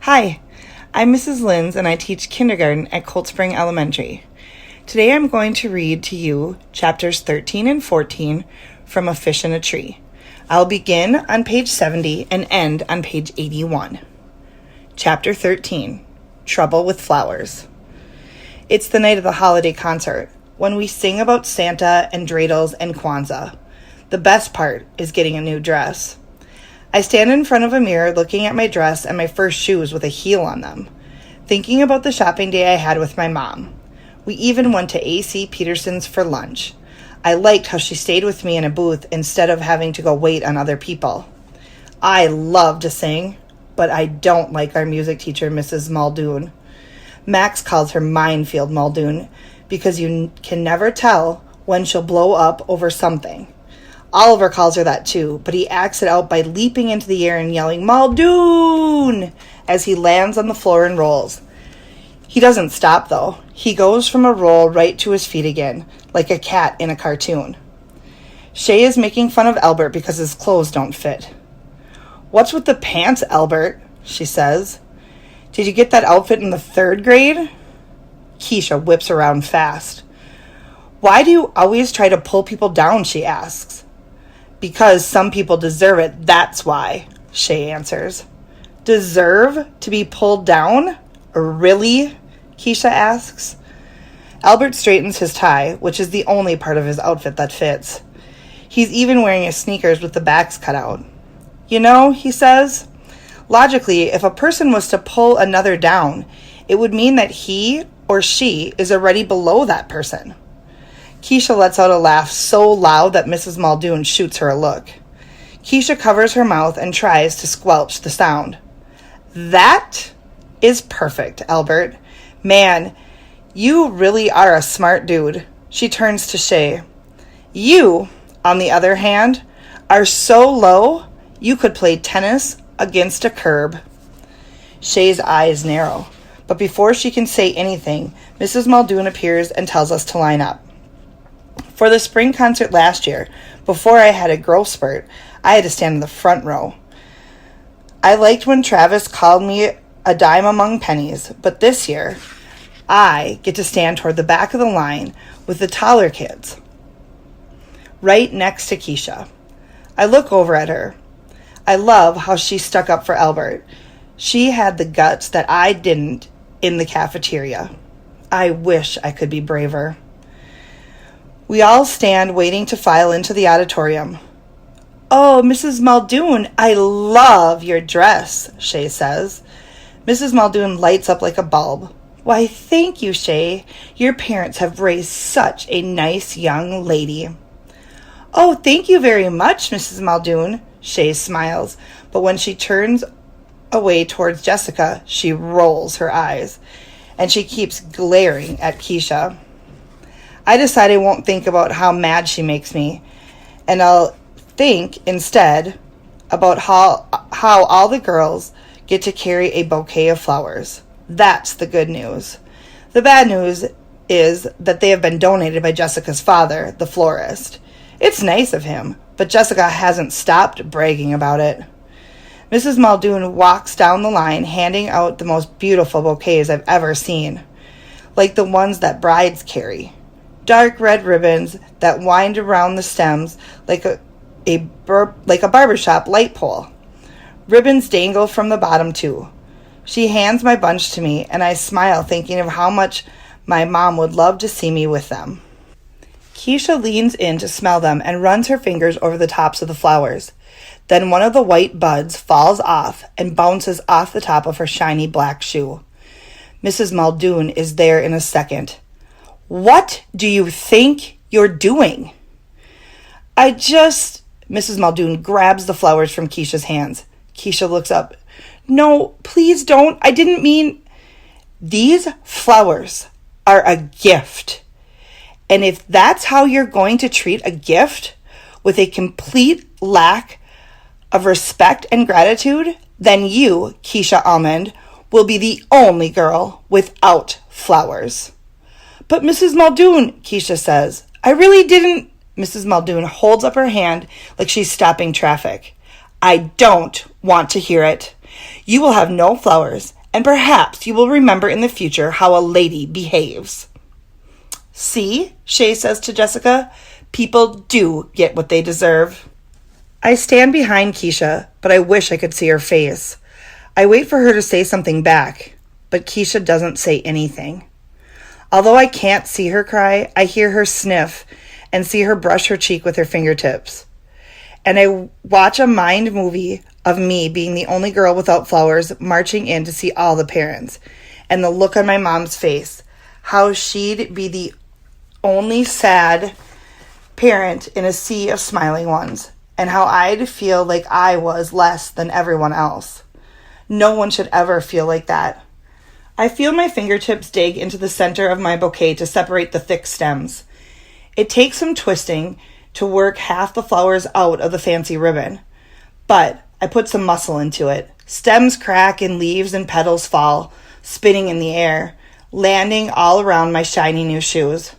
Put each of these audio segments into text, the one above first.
Hi, I'm Mrs. Linz and I teach kindergarten at Cold Spring Elementary. Today I'm going to read to you chapters 13 and 14 from A Fish in a Tree. I'll begin on page 70 and end on page 81. Chapter 13, Trouble with Flowers. It's the night of the holiday concert, when we sing about Santa and dreidels and Kwanzaa. The best part is getting a new dress. I stand in front of a mirror looking at my dress and my first shoes with a heel on them, thinking about the shopping day I had with my mom. We even went to A.C. Peterson's for lunch. I liked how she stayed with me in a booth instead of having to go wait on other people. I love to sing, but I don't like our music teacher, Mrs. Muldoon. Max calls her Minefield Muldoon because you can never tell when she'll blow up over something. Oliver calls her that too, but he acts it out by leaping into the air and yelling, "Muldoon!" as he lands on the floor and rolls. He doesn't stop, though. He goes from a roll right to his feet again, like a cat in a cartoon. Shay is making fun of Albert because his clothes don't fit. "What's with the pants, Albert?" she says. "Did you get that outfit in the 3rd grade?" Keisha whips around fast. "Why do you always try to pull people down?" she asks. "Because some people deserve it, that's why," Shay answers. "Deserve to be pulled down? Really?" Keisha asks. Albert straightens his tie, which is the only part of his outfit that fits. He's even wearing his sneakers with the backs cut out. "You know," he says, "logically, if a person was to pull another down, it would mean that he or she is already below that person." Keisha lets out a laugh so loud that Mrs. Muldoon shoots her a look. Keisha covers her mouth and tries to squelch the sound. "That is perfect, Albert. Man, you really are a smart dude." She turns to Shay. "You, on the other hand, are so low you could play tennis against a curb." Shay's eyes narrow, but before she can say anything, Mrs. Muldoon appears and tells us to line up. For the spring concert last year, before I had a growth spurt, I had to stand in the front row. I liked when Travis called me a dime among pennies, but this year, I get to stand toward the back of the line with the taller kids, right next to Keisha. I look over at her. I love how she stuck up for Albert. She had the guts that I didn't in the cafeteria. I wish I could be braver. We all stand waiting to file into the auditorium. "Oh, Mrs. Muldoon, I love your dress," Shay says. Mrs. Muldoon lights up like a bulb. "Why, thank you, Shay. Your parents have raised such a nice young lady." "Oh, thank you very much, Mrs. Muldoon," Shay smiles, but when she turns away towards Jessica, she rolls her eyes, and she keeps glaring at Keisha. I decide I won't think about how mad she makes me, and I'll think instead about how all the girls get to carry a bouquet of flowers. That's the good news. The bad news is that they have been donated by Jessica's father, the florist. It's nice of him, but Jessica hasn't stopped bragging about it. Mrs. Muldoon walks down the line handing out the most beautiful bouquets I've ever seen, like the ones that brides carry. Dark red ribbons that wind around the stems like a barbershop light pole. Ribbons dangle from the bottom too. She hands my bunch to me, and I smile thinking of how much my mom would love to see me with them. Keisha leans in to smell them and runs her fingers over the tops of the flowers. Then one of the white buds falls off and bounces off the top of her shiny black shoe. Mrs. Muldoon is there in a second. "What do you think you're doing?" Mrs. Muldoon grabs the flowers from Keisha's hands. Keisha looks up. "No, please don't. I didn't mean..." "These flowers are a gift. And if that's how you're going to treat a gift, with a complete lack of respect and gratitude, then you, Keisha Almond, will be the only girl without flowers." "But Mrs. Muldoon," Keisha says, "I really didn't..." Mrs. Muldoon holds up her hand like she's stopping traffic. "I don't want to hear it. You will have no flowers, and perhaps you will remember in the future how a lady behaves. See, Shay says to Jessica, people do get what they deserve. I stand behind Keisha, but I wish I could see her face. I wait for her to say something back, but Keisha doesn't say anything. Although I can't see her cry, I hear her sniff and see her brush her cheek with her fingertips. And I watch a mind movie of me being the only girl without flowers marching in to see all the parents. And the look on my mom's face, how she'd be the only sad parent in a sea of smiling ones, and how I'd feel like I was less than everyone else. No one should ever feel like that. I feel my fingertips dig into the center of my bouquet to separate the thick stems. It takes some twisting to work half the flowers out of the fancy ribbon, but I put some muscle into it. Stems crack and leaves and petals fall, spinning in the air, landing all around my shiny new shoes.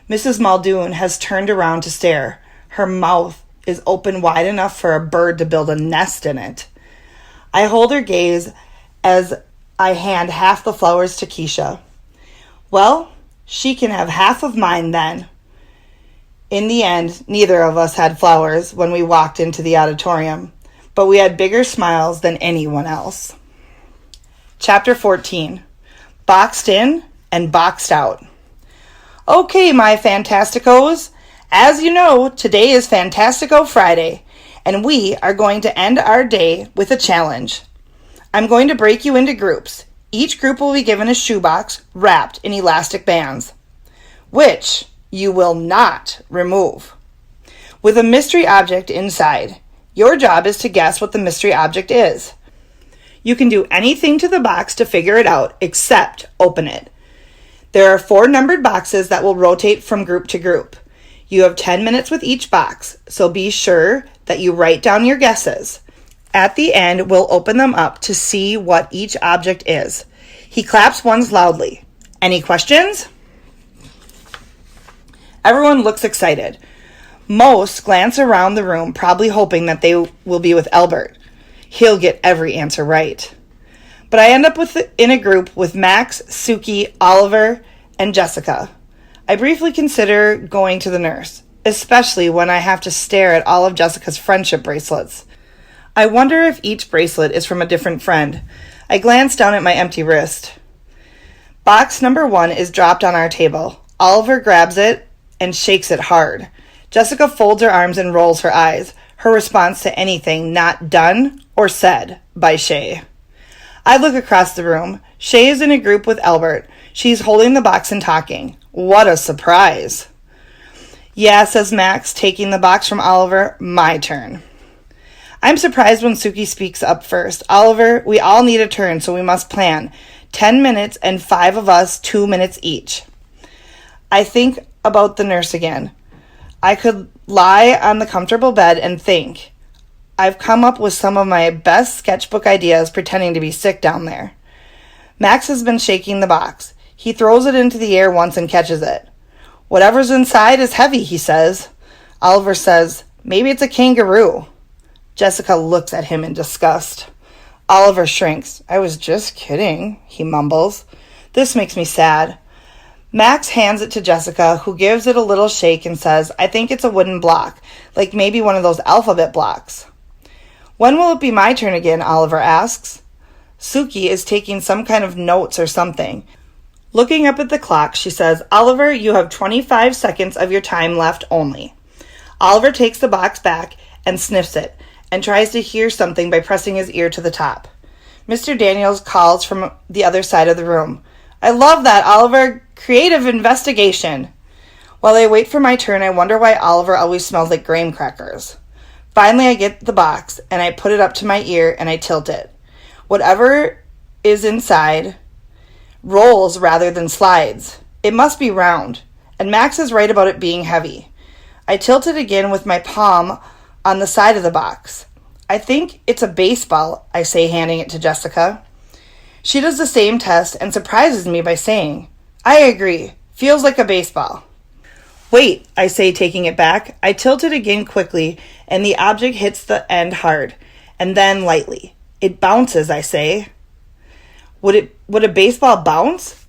Mrs. Muldoon has turned around to stare. Her mouth is open wide enough for a bird to build a nest in it. I hold her gaze as I hand half the flowers to Keisha. Well, she can have half of mine then. In the end, neither of us had flowers when we walked into the auditorium, but we had bigger smiles than anyone else. Chapter 14. Boxed in and boxed out. Okay, my Fantasticos. As you know, today is Fantastico Friday, and we are going to end our day with a challenge. I'm going to break you into groups. Each group will be given a shoebox wrapped in elastic bands, which you will not remove, with a mystery object inside. Your job is to guess what the mystery object is. You can do anything to the box to figure it out except open it. There are 4 numbered boxes that will rotate from group to group. You have 10 minutes with each box, so be sure that you write down your guesses. At the end, we'll open them up to see what each object is. He claps once loudly. Any questions? Everyone looks excited. Most glance around the room, probably hoping that they will be with Albert. He'll get every answer right. But I end up in a group with Max, Suki, Oliver, and Jessica. I briefly consider going to the nurse, especially when I have to stare at all of Jessica's friendship bracelets. I wonder if each bracelet is from a different friend. I glance down at my empty wrist. Box number 1 is dropped on our table. Oliver grabs it and shakes it hard. Jessica folds her arms and rolls her eyes, her response to anything not done or said by Shay. I look across the room. Shay is in a group with Albert. She's holding the box and talking. What a surprise. Yeah, says Max, taking the box from Oliver. My turn. I'm surprised when Suki speaks up first. Oliver, we all need a turn, so we must plan. 10 minutes and 5 of us 2 minutes each. I think about the nurse again. I could lie on the comfortable bed and think. I've come up with some of my best sketchbook ideas pretending to be sick down there. Max has been shaking the box. He throws it into the air once and catches it. Whatever's inside is heavy, he says. Oliver says, maybe it's a kangaroo. Jessica looks at him in disgust. Oliver shrinks. I was just kidding, he mumbles. This makes me sad. Max hands it to Jessica, who gives it a little shake and says, I think it's a wooden block, like maybe one of those alphabet blocks. When will it be my turn again? Oliver asks. Suki is taking some kind of notes or something. Looking up at the clock, she says, Oliver, you have 25 seconds of your time left only. Oliver takes the box back and sniffs it and tries to hear something by pressing his ear to the top. Mr. Daniels calls from the other side of the room. I love that, Oliver. Creative investigation. While I wait for my turn, I wonder why Oliver always smells like graham crackers. Finally, I get the box, and I put it up to my ear, and I tilt it. Whatever is inside rolls rather than slides. It must be round, and Max is right about it being heavy. I tilt it again with my palm on the side of the box. I think it's a baseball, I say, handing it to Jessica. She does the same test and surprises me by saying, I agree. Feels like a baseball. Wait, I say, taking it back. I tilt it again quickly, and the object hits the end hard, and then lightly. It bounces, I say. Would a baseball bounce?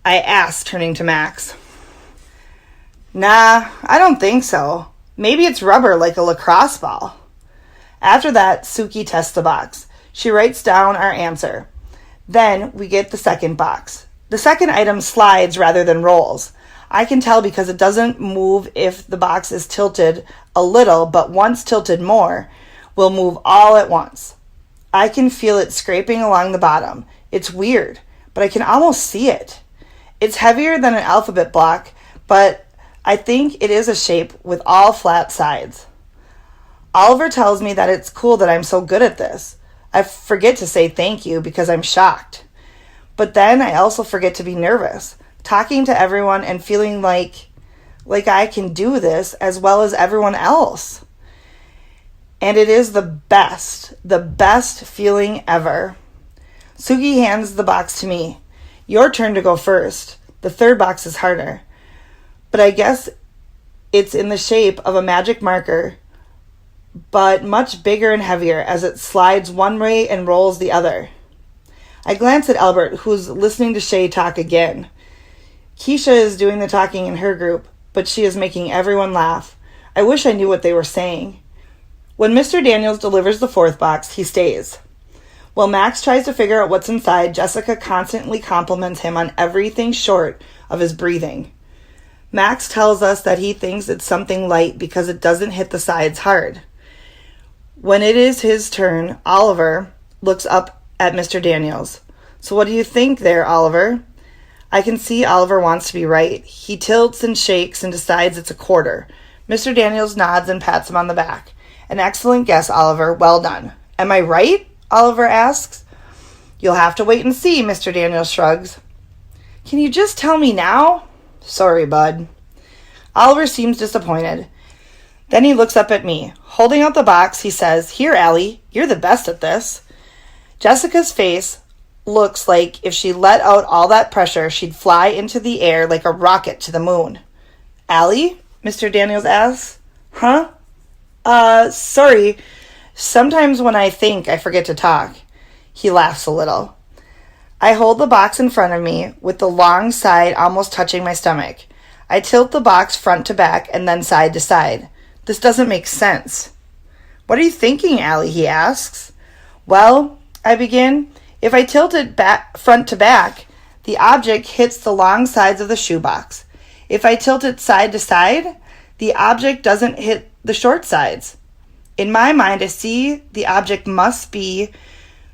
I asked, turning to Max. Nah, I don't think so. Maybe it's rubber like a lacrosse ball. After that, Suki tests the box. She writes down our answer. Then we get the second box. The second item slides rather than rolls. I can tell because it doesn't move if the box is tilted a little, but once tilted more, will move all at once. I can feel it scraping along the bottom. It's weird, but I can almost see it. It's heavier than an alphabet block, but I think it is a shape with all flat sides. Oliver tells me that it's cool that I'm so good at this. I forget to say thank you because I'm shocked. But then I also forget to be nervous, talking to everyone and feeling like I can do this as well as everyone else. And it is the best feeling ever. Suki hands the box to me. Your turn to go first. The third box is harder. But I guess it's in the shape of a magic marker, but much bigger and heavier as it slides one way and rolls the other. I glance at Albert, who's listening to Shay talk again. Keisha is doing the talking in her group, but she is making everyone laugh. I wish I knew what they were saying. When Mr. Daniels delivers the fourth box, he stays. While Max tries to figure out what's inside, Jessica constantly compliments him on everything short of his breathing. Max tells us that he thinks it's something light because it doesn't hit the sides hard. When it is his turn, Oliver looks up at Mr. Daniels. So what do you think there, Oliver? I can see Oliver wants to be right. He tilts and shakes and decides it's a quarter. Mr. Daniels nods and pats him on the back. An excellent guess, Oliver. Well done. Am I right? Oliver asks. You'll have to wait and see, Mr. Daniels shrugs. Can you just tell me now? Sorry, bud. Oliver seems disappointed. Then he looks up at me. Holding out the box, he says, Here, Allie, you're the best at this. Jessica's face looks like if she let out all that pressure, she'd fly into the air like a rocket to the moon. Allie? Mr. Daniels asks. Huh? Sorry. Sometimes when I think, I forget to talk. He laughs a little. I hold the box in front of me with the long side almost touching my stomach. I tilt the box front to back and then side to side. This doesn't make sense. What are you thinking, Allie? He asks. Well, I begin. If I tilt it back, front to back, the object hits the long sides of the shoebox. If I tilt it side to side, the object doesn't hit the short sides. In my mind, I see the object must be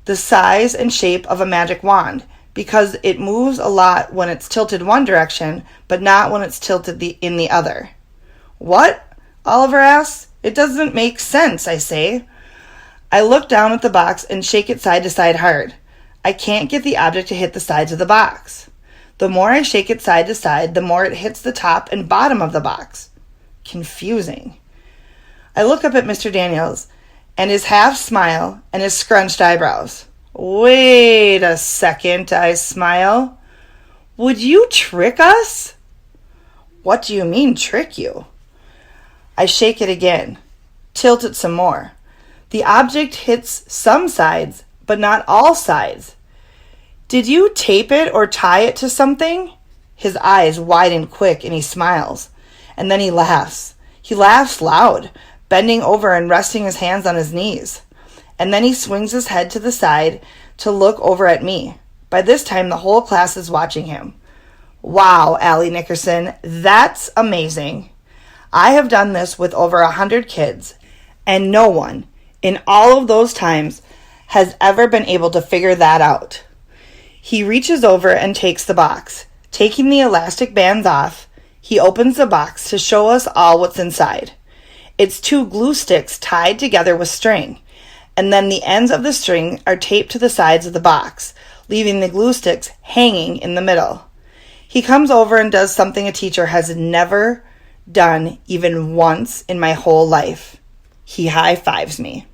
the size and shape of a magic wand because it moves a lot when it's tilted one direction, but not when it's tilted in the other. What? Oliver asks. It doesn't make sense, I say. I look down at the box and shake it side to side hard. I can't get the object to hit the sides of the box. The more I shake it side to side, the more it hits the top and bottom of the box. Confusing. I look up at Mr. Daniels and his half smile and his scrunched eyebrows. Wait a second, I smile. Would you trick us? What do you mean, trick you? I shake it again, tilt it some more. The object hits some sides, but not all sides. Did you tape it or tie it to something? His eyes widen quick and he smiles. And then he laughs. He laughs loud, bending over and resting his hands on his knees. And then he swings his head to the side to look over at me. By this time, the whole class is watching him. Wow, Allie Nickerson, that's amazing. I have done this with over 100 kids, and no one, in all of those times, has ever been able to figure that out. He reaches over and takes the box. Taking the elastic bands off, he opens the box to show us all what's inside. It's 2 glue sticks tied together with string, and then the ends of the string are taped to the sides of the box, leaving the glue sticks hanging in the middle. He comes over and does something a teacher has never done even once in my whole life. He high-fives me.